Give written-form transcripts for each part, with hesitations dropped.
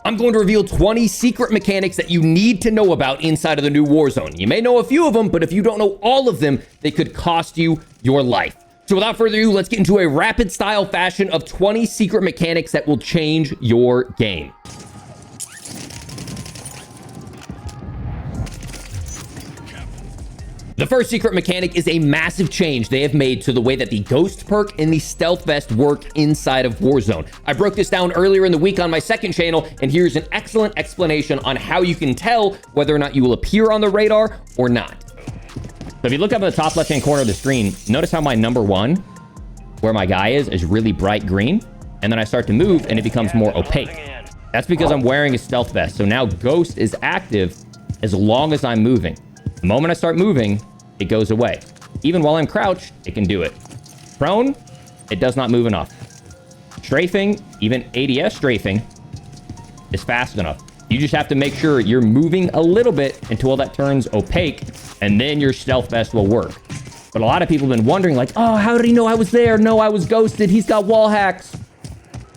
I'm going to reveal 20 secret mechanics that you need to know about inside of the new Warzone. You may know a few of them, but if you don't know all of them, they could cost you your life. So without further ado, let's get into a rapid style fashion of 20 secret mechanics that will change your game. The first secret mechanic is a massive change they have made to the way that the Ghost perk and the Stealth Vest work inside of Warzone. I broke this down earlier in the week on my second channel, and here's an excellent explanation on how you can tell whether or not you will appear on the radar or not. So if you look up at the top left-hand corner of the screen, notice how my number one, where my guy is really bright green, and then I start to move and it becomes more opaque. That's because I'm wearing a Stealth Vest. So now Ghost is active as long as I'm moving. The moment I start moving, it goes away. Even while I'm crouched, it can do it. Prone, it does not move enough. Strafing, even ADS strafing, is fast enough. You just have to make sure you're moving a little bit until that turns opaque, and then your Stealth Vest will work. But a lot of people have been wondering, like, oh, how did he know I was there? No, I was ghosted. He's got wall hacks.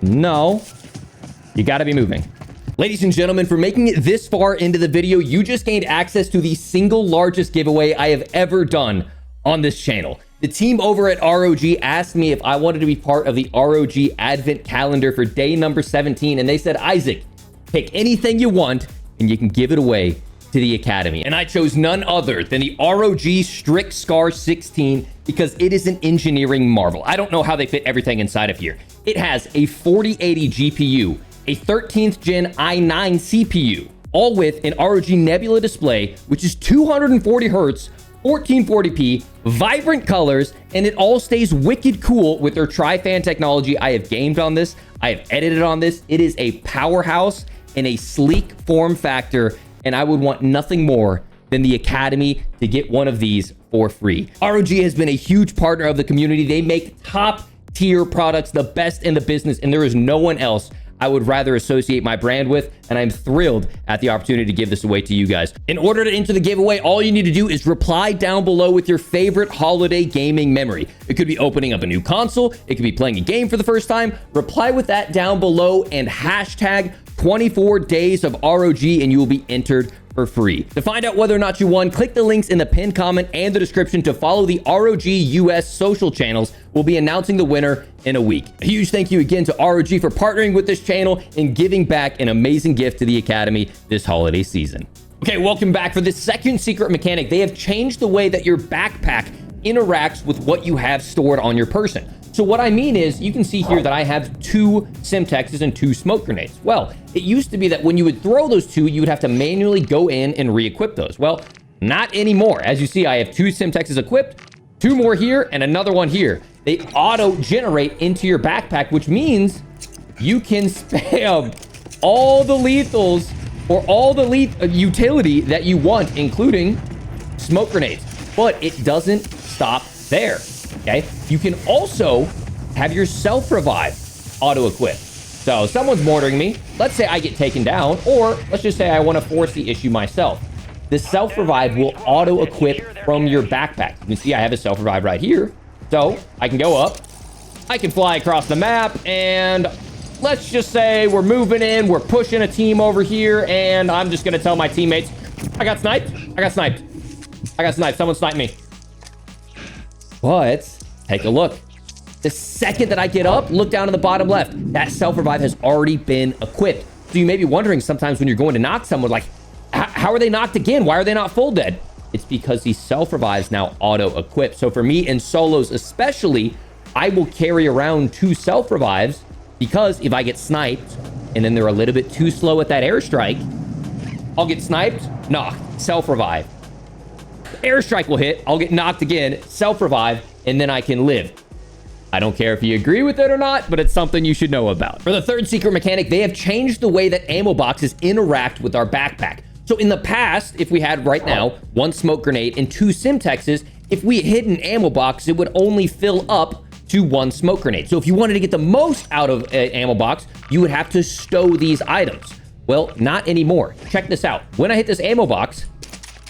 No, you got to be moving. Ladies and gentlemen, for making it this far into the video, you just gained access to the single largest giveaway I have ever done on this channel. The team over at ROG asked me if I wanted to be part of the ROG Advent Calendar for day number 17, and they said, Isaac, pick anything you want, and you can give it away to the Academy. And I chose none other than the ROG Strict Scar 16 because it is an engineering marvel. I don't know how they fit everything inside of here. It has a 4080 GPU, a 13th gen i9 CPU, all with an ROG Nebula display, which is 240 hertz, 1440p, vibrant colors, and it all stays wicked cool with their tri-fan technology. I have gamed on this. I have edited on this. It is a powerhouse in a sleek form factor, and I would want nothing more than the Academy to get one of these for free. ROG has been a huge partner of the community. They make top tier products, the best in the business, and there is no one else I would rather associate my brand with, and I'm thrilled at the opportunity to give this away to you guys. In order to enter the giveaway, all you need to do is reply down below with your favorite holiday gaming memory. It could be opening up a new console, it could be playing a game for the first time. Reply with that down below and hashtag 24 days of ROG, and you will be entered for free. To find out whether or not you won, click the links in the pinned comment and the description to follow the ROG US social channels. We'll be announcing the winner in a week. A huge thank you again to ROG for partnering with this channel and giving back an amazing gift to the Academy this holiday season. Okay, welcome back. For this second secret mechanic, they have changed the way that your backpack interacts with what you have stored on your person. So what I mean is, you can see here that I have 2 Simtexes and 2 smoke grenades. Well, it used to be that when you would throw those 2, you would have to manually go in and re-equip those. Well, not anymore. As you see, I have 2 Simtexes equipped, 2 more here, and another one here. They auto-generate into your backpack, which means you can spam all the lethals or all the utility that you want, including smoke grenades. But it doesn't stop there. Okay, you can also have your self-revive auto-equip. So someone's mortaring me. Let's say I get taken down, or let's just say I want to force the issue myself. The self-revive will auto-equip from your backpack. You can see I have a self-revive right here. So I can go up, I can fly across the map, and let's just say we're moving in, we're pushing a team over here, and I'm just going to tell my teammates, I got sniped, I got sniped, I got sniped, someone sniped me. But take a look. The second that I get up, look down to the bottom left. That self-revive has already been equipped. So you may be wondering sometimes when you're going to knock someone, like, how are they knocked again? Why are they not full dead? It's because the self-revives now auto-equip. So for me in solos especially, I will carry around 2 self-revives because if I get sniped and then they're a little bit too slow at that airstrike, I'll get sniped, knocked, self-revive. Airstrike will hit, I'll get knocked again, self-revive, and then I can live. I don't care if you agree with it or not, but it's something you should know about. For the third secret mechanic, they have changed the way that ammo boxes interact with our backpack. So in the past, if we had right now 1 smoke grenade and 2 Simtexes, if we hid an ammo box, it would only fill up to 1 smoke grenade. So if you wanted to get the most out of an ammo box, you would have to stow these items. Well, not anymore. Check this out. When I hit this ammo box,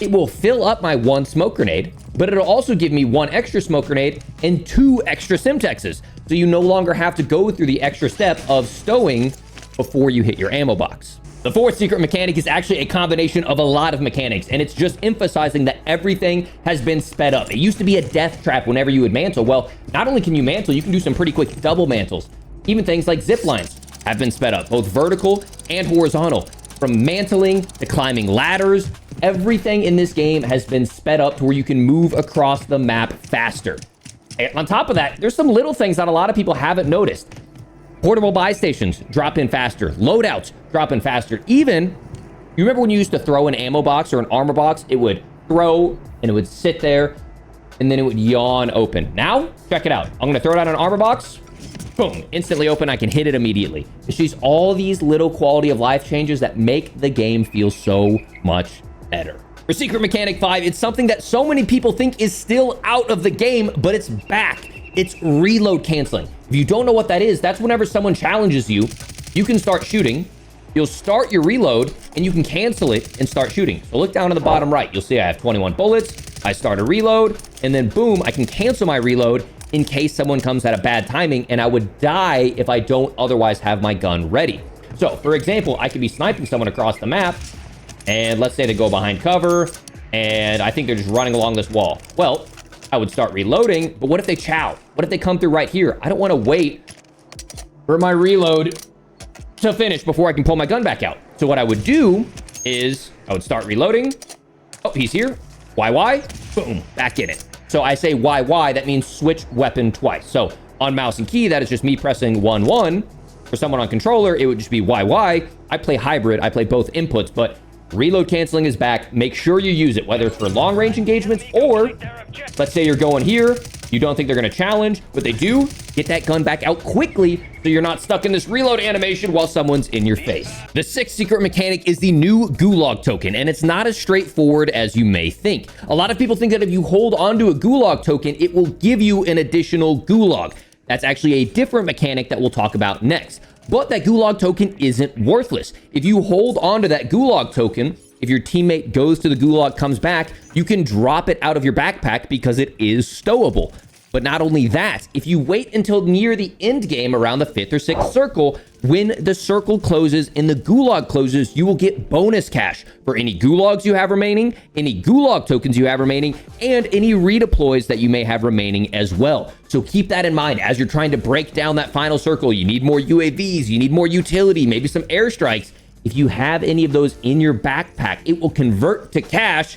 it will fill up my 1 smoke grenade, but it'll also give me 1 extra smoke grenade and 2 extra Simtexes. So you no longer have to go through the extra step of stowing before you hit your ammo box. The fourth secret mechanic is actually a combination of a lot of mechanics, and it's just emphasizing that everything has been sped up. It used to be a death trap whenever you would mantle. Well, not only can you mantle, you can do some pretty quick double mantles. Even things like zip lines have been sped up, both vertical and horizontal. From mantling to climbing ladders, everything in this game has been sped up to where you can move across the map faster. And on top of that, there's some little things that a lot of people haven't noticed. Portable buy stations drop in faster. Loadouts drop in faster. Even, you remember when you used to throw an ammo box or an armor box? It would throw and it would sit there and then it would yawn open. Now, check it out. I'm going to throw it out an armor box. Boom, instantly open. I can hit it immediately. It's just all these little quality of life changes that make the game feel so much better. For secret mechanic 5, it's something that so many people think is still out of the game, but it's back. It's reload canceling. If you don't know what that is, that's whenever someone challenges you, you can start shooting. You'll start your reload and you can cancel it and start shooting. So look down to the bottom right. You'll see I have 21 bullets. I start a reload and then boom, I can cancel my reload in case someone comes at a bad timing, and I would die if I don't otherwise have my gun ready. So for example, I could be sniping someone across the map and let's say they go behind cover and I think they're just running along this wall. Well, I would start reloading, but what if they chow? What if they come through right here? I don't want to wait for my reload to finish before I can pull my gun back out. So what I would do is I would start reloading. Oh, he's here. YY. Boom. Back in it. So I say YY, that means switch weapon twice. So on mouse and key, that is just me pressing 1-1. For someone on controller, it would just be YY. I play hybrid. I play both inputs, but reload canceling is back. Make sure you use it, whether it's for long range engagements or let's say you're going here. You don't think they're going to challenge, but they do. Get that gun back out quickly so you're not stuck in this reload animation while someone's in your face. The sixth secret mechanic is the new Gulag token, and it's not as straightforward as you may think. A lot of people think that if you hold onto a Gulag token, it will give you an additional Gulag. That's actually a different mechanic that we'll talk about next. But that Gulag token isn't worthless. If you hold onto that Gulag token, if your teammate goes to the Gulag, comes back, you can drop it out of your backpack because it is stowable. But not only that, if you wait until near the end game around the 5th or 6th circle, when the circle closes and the Gulag closes, you will get bonus cash for any Gulags you have remaining, any Gulag tokens you have remaining, and any redeploys that you may have remaining as well. So keep that in mind as you're trying to break down that final circle. You need more UAVs, you need more utility, maybe some airstrikes. If you have any of those in your backpack, it will convert to cash.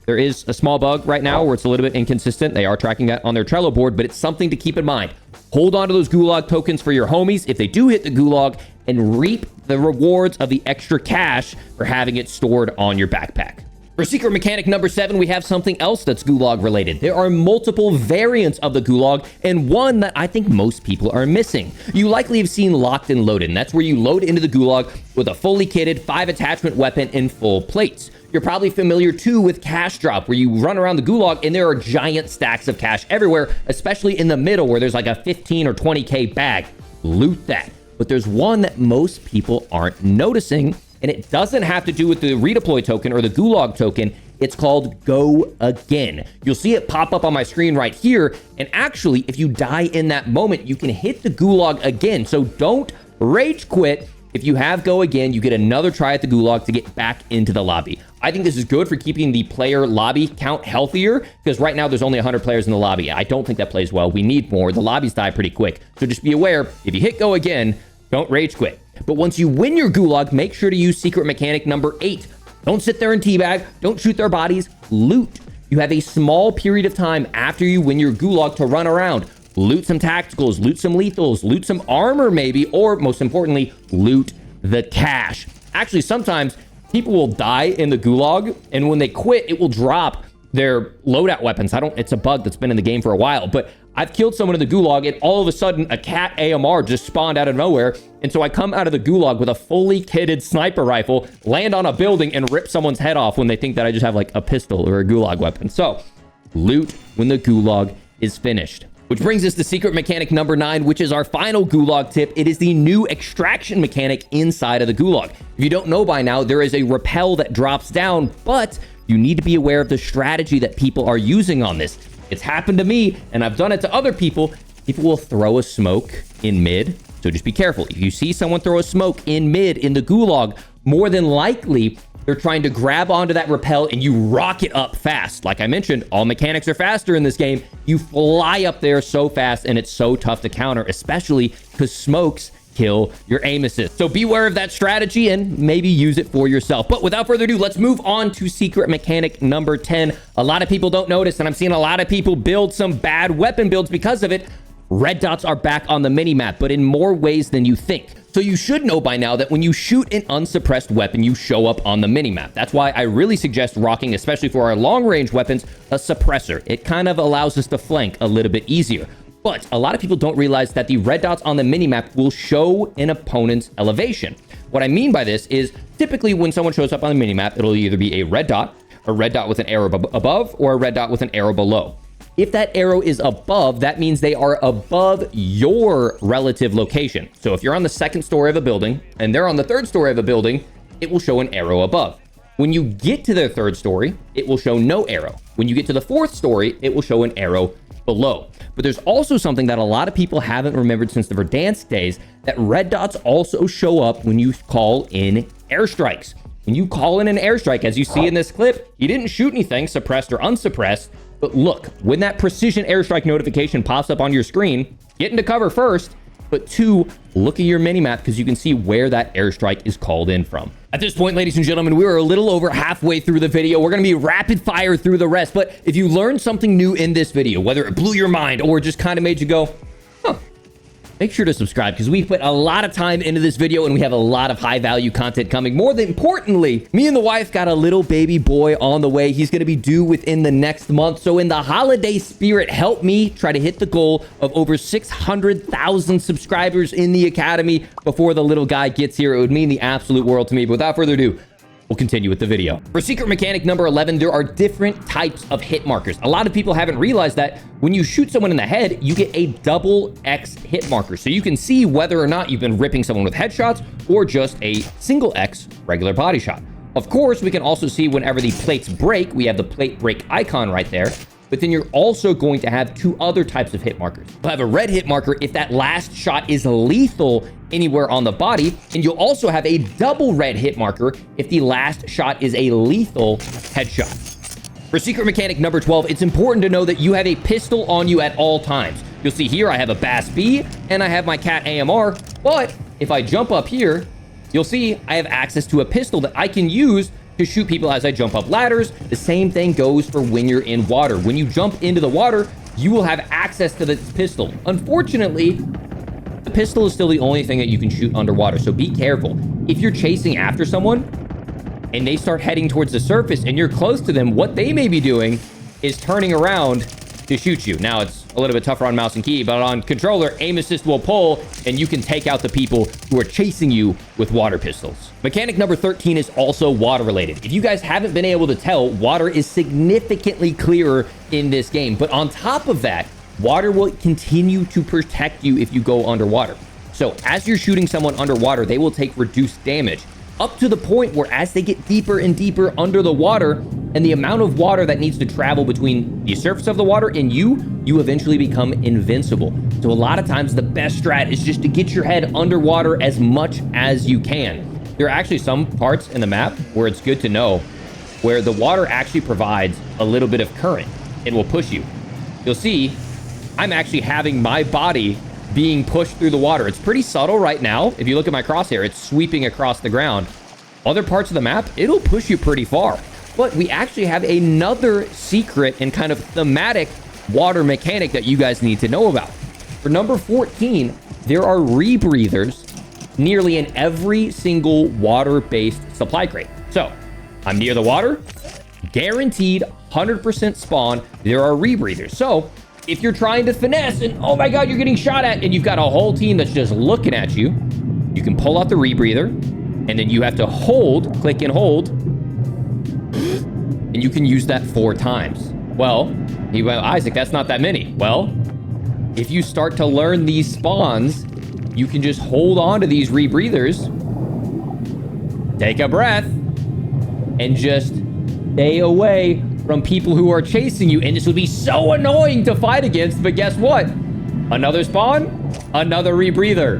There is a small bug right now where it's a little bit inconsistent. They are tracking that on their Trello board, but it's something to keep in mind. Hold on to those Gulag tokens for your homies if they do hit the Gulag, and reap the rewards of the extra cash for having it stored on your backpack. For secret mechanic number 7, we have something else that's Gulag related. There are multiple variants of the Gulag, and one that I think most people are missing. You likely have seen Locked and Loaded, and that's where you load into the Gulag with a fully kitted 5-attachment weapon and full plates. You're probably familiar too with Cash Drop, where you run around the Gulag and there are giant stacks of cash everywhere, especially in the middle where there's like a 15 or 20K bag. Loot that. But there's one that most people aren't noticing, and it doesn't have to do with the redeploy token or the Gulag token. It's called Go Again. You'll see it pop up on my screen right here. And actually, if you die in that moment, you can hit the Gulag again. So don't rage quit. If you have Go Again, you get another try at the Gulag to get back into the lobby. I think this is good for keeping the player lobby count healthier, because right now there's only 100 players in the lobby. I don't think that plays well. We need more. The lobbies die pretty quick. So just be aware, if you hit Go Again, don't rage quit. But once you win your Gulag, make sure to use secret mechanic number 8. Don't sit there and teabag. Don't shoot their bodies. Loot. You have a small period of time after you win your Gulag to run around. Loot some tacticals, loot some lethals, loot some armor maybe, or most importantly, loot the cash. Actually, sometimes people will die in the Gulag, and when they quit, it will drop their loadout weapons. It's a bug that's been in the game for a while, but I've killed someone in the Gulag, and all of a sudden, a cat AMR just spawned out of nowhere, and so I come out of the Gulag with a fully kitted sniper rifle, land on a building, and rip someone's head off when they think that I just have like a pistol or a Gulag weapon. So, loot when the Gulag is finished. Which brings us to secret mechanic number 9, which is our final Gulag tip. It is the new extraction mechanic inside of the Gulag. If you don't know by now, there is a rappel that drops down, but you need to be aware of the strategy that people are using on this. It's happened to me, and I've done it to other people. People will throw a smoke in mid, so just be careful. If you see someone throw a smoke in mid in the Gulag, more than likely, they're trying to grab onto that rappel and you rocket up fast. Like I mentioned, all mechanics are faster in this game. You fly up there so fast and it's so tough to counter, especially because smokes kill your aim assist. So beware of that strategy and maybe use it for yourself. But without further ado, let's move on to secret mechanic number 10. A lot of people don't notice, and I'm seeing a lot of people build some bad weapon builds because of it. Red dots are back on the minimap, but in more ways than you think. So you should know by now that when you shoot an unsuppressed weapon, you show up on the minimap. That's why I really suggest rocking, especially for our long-range weapons, a suppressor. It kind of allows us to flank a little bit easier. But a lot of people don't realize that the red dots on the minimap will show an opponent's elevation. What I mean by this is typically when someone shows up on the minimap, it'll either be a red dot with an arrow above, or a red dot with an arrow below. If that arrow is above, that means they are above your relative location. So if you're on the second story of a building and they're on the third story of a building, it will show an arrow above. When you get to their third story, it will show no arrow. When you get to the fourth story, it will show an arrow below. But there's also something that a lot of people haven't remembered since the Verdansk days, that red dots also show up when you call in airstrikes. When you call in an airstrike, as you see in this clip, you didn't shoot anything, suppressed or unsuppressed. But look, when that precision airstrike notification pops up on your screen, get into cover first, but two, look at your minimap because you can see where that airstrike is called in from. At this point, ladies and gentlemen, we are a little over halfway through the video. We're going to be rapid fire through the rest. But if you learned something new in this video, whether it blew your mind or just kind of made you go, huh, make sure to subscribe because we put a lot of time into this video and we have a lot of high value content coming. More than importantly, me and the wife got a little baby boy on the way. He's going to be due within the next month. So in the holiday spirit, help me try to hit the goal of over 600,000 subscribers in the Academy before the little guy gets here. It would mean the absolute world to me. But without further ado, we'll continue with the video. For secret mechanic number 11, there are different types of hit markers. A lot of people haven't realized that when you shoot someone in the head, you get a double X hit marker. So you can see whether or not you've been ripping someone with headshots or just a single X regular body shot. Of course, we can also see whenever the plates break, we have the plate break icon right there. But then you're also going to have two other types of hit markers. You'll have a red hit marker if that last shot is lethal anywhere on the body, and you'll also have a double red hit marker if the last shot is a lethal headshot. For secret mechanic number 12, it's important to know that you have a pistol on you at all times. You'll see here I have a Bass B and I have my Cat AMR, but if I jump up here, you'll see I have access to a pistol that I can use to shoot people as I jump up ladders. The same thing goes for when you're in water. When you jump into the water, you will have access to this pistol. Unfortunately, the pistol is still the only thing that you can shoot underwater, so be careful. If you're chasing after someone and they start heading towards the surface and you're close to them, what they may be doing is turning around to shoot you. Now, it's a little bit tougher on mouse and key, but on controller, aim assist will pull, and you can take out the people who are chasing you with water pistols. Mechanic number 13 is also water related. If you guys haven't been able to tell, water is significantly clearer in this game. But on top of that, water will continue to protect you if you go underwater. So as you're shooting someone underwater, they will take reduced damage, up to the point where as they get deeper and deeper under the water, and the amount of water that needs to travel between the surface of the water and you eventually become invincible. So a lot of times the best strat is just to get your head underwater as much as you can. There are actually some parts in the map where it's good to know where the water actually provides a little bit of current. It will push you. You'll see I'm actually having my body being pushed through the water. It's pretty subtle right now. If you look at my crosshair, it's sweeping across the ground. Other parts of the map, it'll push you pretty far. But we actually have another secret and kind of thematic water mechanic that you guys need to know about. For number 14, there are rebreathers nearly in every single water-based supply crate. So I'm near the water, guaranteed 100% spawn, there are rebreathers. So if you're trying to finesse and, oh my God, you're getting shot at, and you've got a whole team that's just looking at you, you can pull out the rebreather, and then you have to hold, click and hold, and you can use that 4 times. Well, you went, Isaac, that's not that many. Well, if you start to learn these spawns, you can just hold on to these rebreathers, take a breath, and just stay away from people who are chasing you. And this would be so annoying to fight against, but guess what? Another spawn, another rebreather.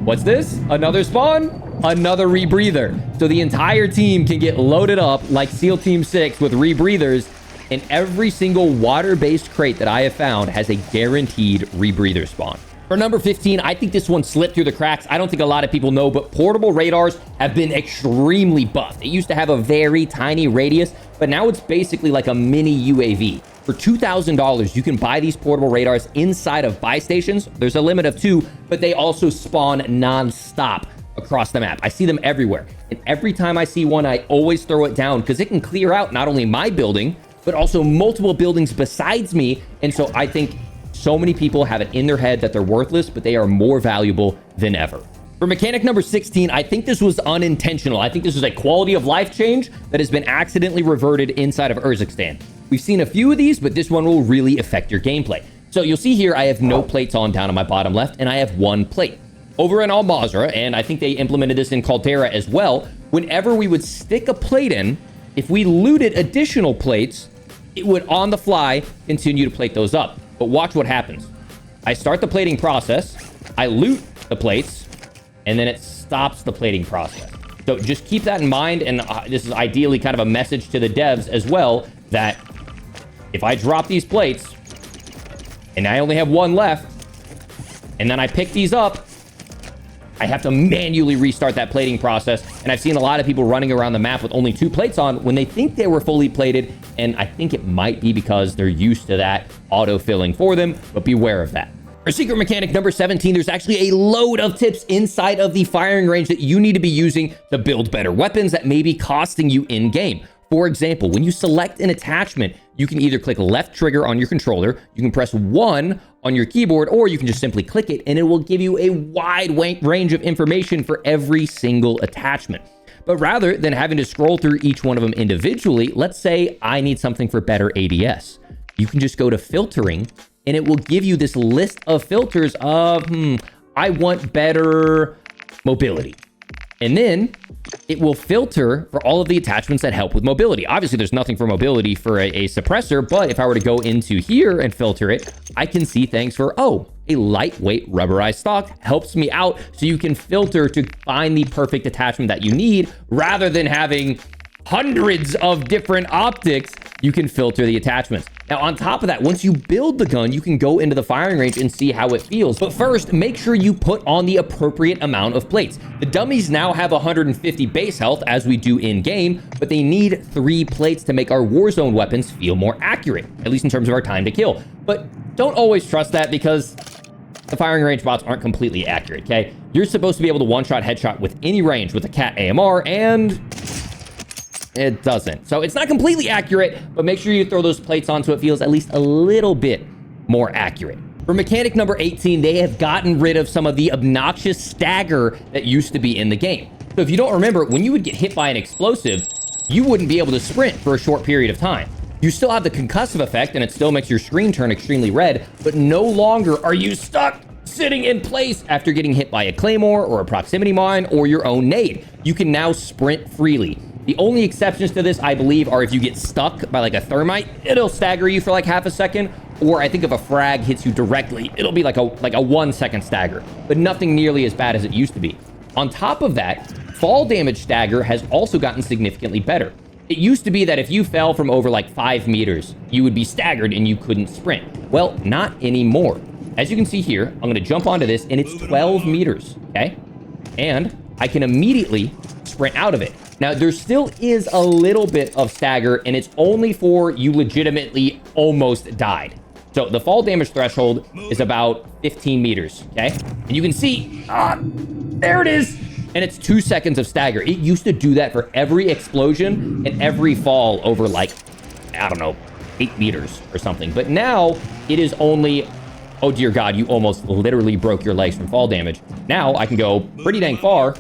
What's this? Another spawn, another rebreather. So the entire team can get loaded up like SEAL Team 6 with rebreathers, and every single water-based crate that I have found has a guaranteed rebreather spawn. For number 15, I think this one slipped through the cracks. I don't think a lot of people know, but portable radars have been extremely buffed. It used to have a very tiny radius, but now it's basically like a mini UAV. For $2,000, you can buy these portable radars inside of buy stations. There's a limit of 2, but they also spawn non-stop across the map. I see them everywhere. And every time I see one, I always throw it down because it can clear out not only my building, but also multiple buildings besides me. And so I think so many people have it in their head that they're worthless, but they are more valuable than ever. For mechanic number 16, I think this was unintentional. I think this was a quality of life change that has been accidentally reverted inside of Urzikstan. We've seen a few of these, but this one will really affect your gameplay. So you'll see here, I have no plates on down on my bottom left, and I have 1 plate. Over in Al-Mazrah, and I think they implemented this in Caldera as well, whenever we would stick a plate in, if we looted additional plates, it would on the fly continue to plate those up. But watch what happens. I start the plating process, I loot the plates, and then it stops the plating process. So just keep that in mind, and this is ideally kind of a message to the devs as well, that if I drop these plates, and I only have 1 left, and then I pick these up, I have to manually restart that plating process. And I've seen a lot of people running around the map with only 2 plates on when they think they were fully plated, and I think it might be because they're used to that auto-filling for them, but beware of that. For secret mechanic number 17, there's actually a load of tips inside of the firing range that you need to be using to build better weapons that may be costing you in-game. For example, when you select an attachment, you can either click left trigger on your controller, you can press 1 on your keyboard, or you can just simply click it and it will give you a wide range of information for every single attachment. But rather than having to scroll through each one of them individually, let's say I need something for better ADS. You can just go to filtering and it will give you this list of filters of, I want better mobility. And then it will filter for all of the attachments that help with mobility. Obviously, there's nothing for mobility for a suppressor, but if I were to go into here and filter it, I can see things for, a lightweight rubberized stock helps me out. So you can filter to find the perfect attachment that you need rather than having hundreds of different optics. You can filter the attachments. Now, on top of that, once you build the gun, you can go into the firing range and see how it feels. But first, make sure you put on the appropriate amount of plates. The dummies now have 150 base health, as we do in-game, but they need 3 plates to make our Warzone weapons feel more accurate, at least in terms of our time to kill. But don't always trust that because the firing range bots aren't completely accurate, okay? You're supposed to be able to one-shot headshot with any range with a Cat AMR, and it doesn't. So it's not completely accurate, but make sure you throw those plates on so it feels at least a little bit more accurate. For mechanic number 18, they have gotten rid of some of the obnoxious stagger that used to be in the game. So if you don't remember, when you would get hit by an explosive, you wouldn't be able to sprint for a short period of time. You still have the concussive effect and it still makes your screen turn extremely red, but no longer are you stuck sitting in place after getting hit by a claymore or a proximity mine or your own nade. You can now sprint freely. The only exceptions to this, I believe, are if you get stuck by like a thermite, it'll stagger you for like half a second. Or I think if a frag hits you directly, it'll be like a 1-second stagger, but nothing nearly as bad as it used to be. On top of that, fall damage stagger has also gotten significantly better. It used to be that if you fell from over like 5 meters, you would be staggered and you couldn't sprint. Well, not anymore. As you can see here, I'm going to jump onto this and it's 12 meters, okay? And I can immediately sprint out of it. Now, there still is a little bit of stagger, and it's only for you legitimately almost died. So the fall damage threshold is about 15 meters, okay? And you can see, there it is. And it's 2 seconds of stagger. It used to do that for every explosion and every fall over like, I don't know, 8 meters or something. But now it is only, oh dear God, you almost literally broke your legs from fall damage. Now I can go pretty dang far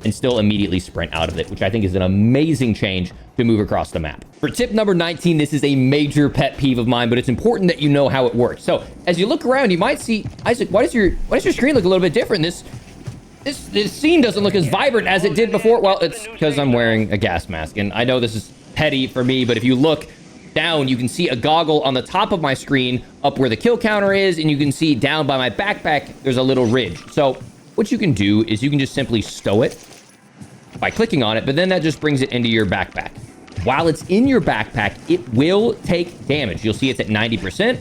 and still immediately sprint out of it, which I think is an amazing change to move across the map. For tip number 19, this is a major pet peeve of mine, but it's important that you know how it works. So as you look around, you might see, Isaac, why does your screen look a little bit different? This scene doesn't look as vibrant as it did before. Well, it's because I'm wearing a gas mask, and I know this is petty for me, but if you look down, you can see a goggle on the top of my screen up where the kill counter is, and you can see down by my backpack, there's a little ridge. So what you can do is you can just simply stow it by clicking on it, but then that just brings it into your backpack. While it's in your backpack, it will take damage. You'll see it's at 90%.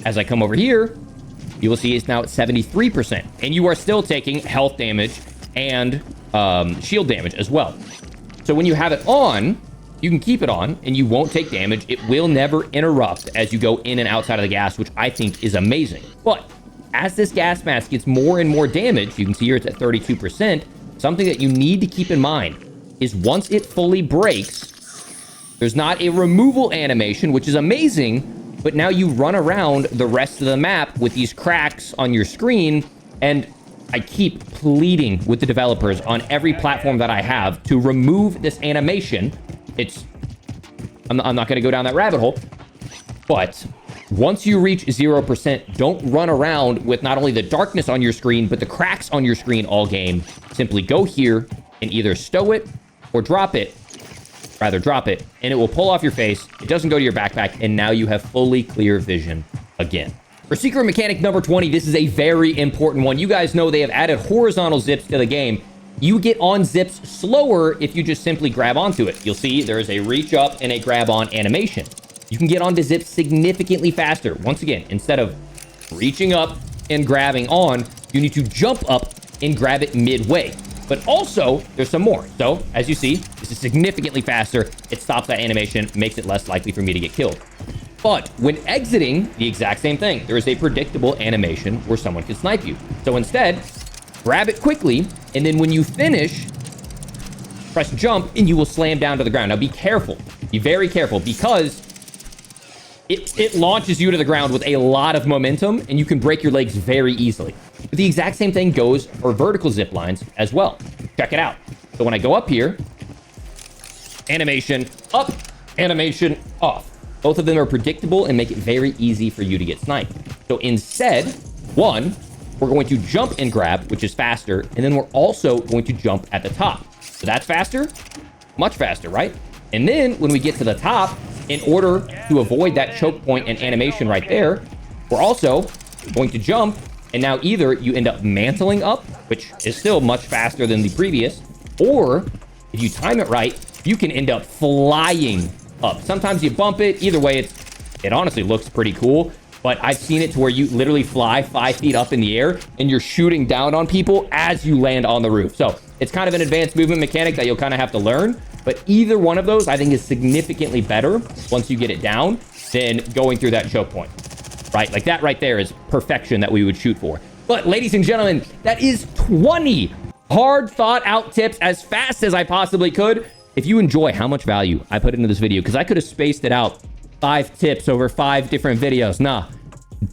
As I come over here, you will see it's now at 73%. And you are still taking health damage and shield damage as well. So when you have it on, you can keep it on and you won't take damage. It will never interrupt as you go in and outside of the gas, which I think is amazing. But as this gas mask gets more and more damage, you can see here it's at 32%. Something that you need to keep in mind is once it fully breaks, there's not a removal animation, which is amazing, but now you run around the rest of the map with these cracks on your screen, and I keep pleading with the developers on every platform that I have to remove this animation. I'm not going to go down that rabbit hole, but once you reach 0%, don't run around with not only the darkness on your screen, but the cracks on your screen all game. Simply go here and either stow it or drop it. Rather drop it, and it will pull off your face. It doesn't go to your backpack, and now you have fully clear vision again. For secret mechanic number 20, this is a very important one. You guys know they have added horizontal zips to the game. You get on zips slower if you just simply grab onto it. You'll see there is a reach up and a grab on animation. You can get onto zips significantly faster. Once again, instead of reaching up and grabbing on, you need to jump up and grab it midway. But also, there's some more. So, as you see, this is significantly faster. It stops that animation, makes it less likely for me to get killed. But when exiting, the exact same thing. There is a predictable animation where someone can snipe you. So instead, grab it quickly, and then when you finish, press jump, and you will slam down to the ground. Now, be careful. Be very careful, because it launches you to the ground with a lot of momentum, and you can break your legs very easily. But the exact same thing goes for vertical zip lines as well. Check it out. So when I go up here, animation up, animation off. Both of them are predictable and make it very easy for you to get sniped. So instead, one, we're going to jump and grab, which is faster, and then we're also going to jump at the top. So that's faster, much faster, right? And then when we get to the top, in order to avoid that choke point and animation right there, we're also going to jump, and now either you end up mantling up, which is still much faster than the previous, or if you time it right, you can end up flying up. Sometimes you bump it. Either way, it honestly looks pretty cool, but I've seen it to where you literally fly 5 feet up in the air and you're shooting down on people as you land on the roof. So it's kind of an advanced movement mechanic that you'll kind of have to learn, but either one of those I think is significantly better once you get it down than going through that choke point, right? Like that right there is perfection that we would shoot for. But ladies and gentlemen, that is 20 hard thought out tips as fast as I possibly could. If you enjoy how much value I put into this video, because I could have spaced it out 5 tips over 5 different videos. Nah,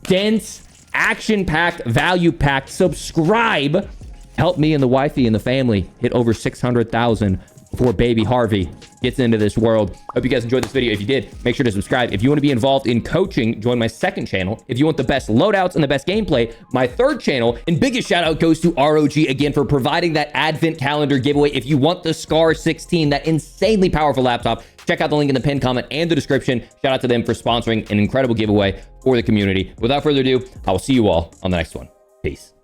dense, action-packed, value-packed. Subscribe. Help me and the wifey and the family hit over 600,000 before baby Harvey gets into this world. Hope you guys enjoyed this video. If you did, make sure to subscribe. If you want to be involved in coaching, join my second channel. If you want the best loadouts and the best gameplay, my third channel. And biggest shout out goes to ROG again for providing that advent calendar giveaway. If you want the Scar 16, that insanely powerful laptop, check out the link in the pinned comment and the description. Shout out to them for sponsoring an incredible giveaway for the community. Without further ado, I will see you all on the next one. Peace.